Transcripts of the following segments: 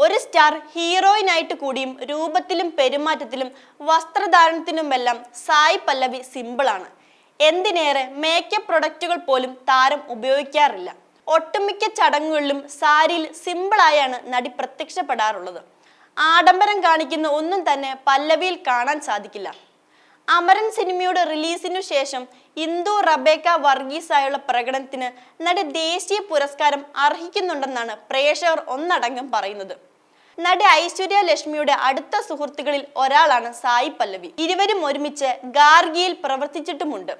ഒരു സ്റ്റാർ ഹീറോയിനായിട്ട് കൂടിയും രൂപത്തിലും പെരുമാറ്റത്തിലും വസ്ത്രധാരണത്തിനുമെല്ലാം സായി പല്ലവി സിമ്പിളാണ്. എന്തിനേറെ മേക്കപ്പ് പ്രൊഡക്റ്റുകൾ പോലും താരം ഉപയോഗിക്കാറില്ല. ഒട്ടുമിക്ക ചടങ്ങുകളിലും സാരിയിൽ സിമ്പിളായാണ് നടി പ്രത്യക്ഷപ്പെടാറുള്ളത്. ആഡംബരം കാണിക്കുന്ന ഒന്നും തന്നെ പല്ലവിയിൽ കാണാൻ സാധിക്കില്ല. അമരൻ സിനിമയുടെ റിലീസിനു ശേഷം ഇന്ദു റബേക്ക വർഗീസായുള്ള പ്രകടനത്തിന് നടി ദേശീയ പുരസ്കാരം അർഹിക്കുന്നുണ്ടെന്നാണ് പ്രേക്ഷകർ ഒന്നടങ്കം പറയുന്നത്. നടി ഐശ്വര്യ ലക്ഷ്മിയുടെ അടുത്ത സുഹൃത്തുക്കളിൽ ഒരാളാണ് സായി പല്ലവി. ഇരുവരും ഒരുമിച്ച് ഗാർഗിയിൽ പ്രവർത്തിച്ചിട്ടുമുണ്ട്.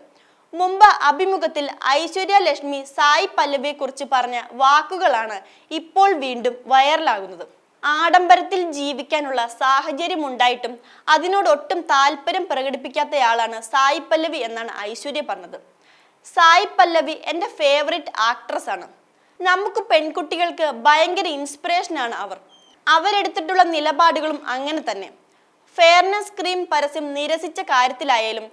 മുമ്പ് അഭിമുഖത്തിൽ ഐശ്വര്യ ലക്ഷ്മി സായി പല്ലവിയെ കുറിച്ച് പറഞ്ഞ വാക്കുകളാണ് ഇപ്പോൾ വീണ്ടും വൈറലാകുന്നത്. ആഡംബരത്തിൽ ജീവിക്കാനുള്ള സാഹചര്യം ഉണ്ടായിട്ടും അതിനോടൊട്ടും താല്പര്യം പ്രകടിപ്പിക്കാത്തയാളാണ് സായി പല്ലവി എന്നാണ് ഐശ്വര്യ പറഞ്ഞത്. സായി പല്ലവി എൻ്റെ ഫേവറേറ്റ് ആക്ട്രസ് ആണ്. നമുക്ക് പെൺകുട്ടികൾക്ക് ഭയങ്കര ഇൻസ്പിറേഷനാണ് അവർ. അവരെടുത്തിട്ടുള്ള നിലപാടുകളും അങ്ങനെ തന്നെ. ഫെയർനെസ് ക്രീം പരസ്യം നിരസിച്ച കാര്യത്തിലായാലും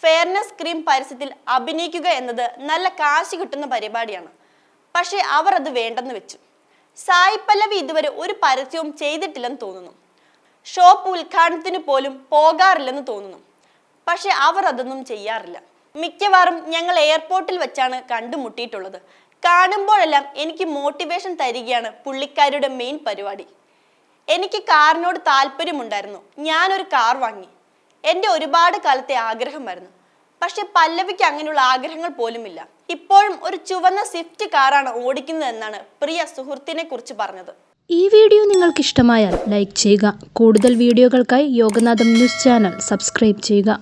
ഫെയർനെസ് ക്രീം പരസ്യത്തിൽ അഭിനയിക്കുക എന്നത് നല്ല കാശ് കിട്ടുന്ന പരിപാടിയാണ്. പക്ഷെ അവർ അത് വേണ്ടെന്ന് വെച്ചു. സായി പല്ലവി ഇതുവരെ ഒരു പരസ്യവും ചെയ്തിട്ടില്ലെന്ന് തോന്നുന്നു. ഷോപ്പ് ഉദ്ഘാടനത്തിന് പോലും പോകാറില്ലെന്ന് തോന്നുന്നു. പക്ഷെ അവർ അതൊന്നും ചെയ്യാറില്ല. മിക്കവാറും ഞങ്ങൾ എയർപോർട്ടിൽ വെച്ചാണ് കണ്ടുമുട്ടിയിട്ടുള്ളത്. കാണുമ്പോഴെല്ലാം എനിക്ക് മോട്ടിവേഷൻ തരികയാണ് പുള്ളിക്കാരിയുടെ മെയിൻ പരിപാടി. എനിക്ക് കാറിനോട് താല്പര്യമുണ്ടായിരുന്നു. ഞാനൊരു കാർ വാങ്ങി. എൻ്റെ ഒരുപാട് കാലത്തെ ആഗ്രഹമായിരുന്നു. പക്ഷെ പല്ലവിക്ക് അങ്ങനെയുള്ള ആഗ്രഹങ്ങൾ പോലുമില്ല. ഇപ്പോഴും ഒരു ചുവന്ന സ്വിഫ്റ്റ് കാറാണ് ഓടിക്കുന്നതെന്നാണ് പ്രിയ സുഹൃത്തിനെ കുറിച്ച് പറഞ്ഞത്. ഈ വീഡിയോ നിങ്ങൾക്ക് ഇഷ്ടമായാൽ ലൈക്ക് ചെയ്യുക. കൂടുതൽ വീഡിയോകൾക്കായി യോഗനാഥം ന്യൂസ് ചാനൽ സബ്സ്ക്രൈബ് ചെയ്യുക.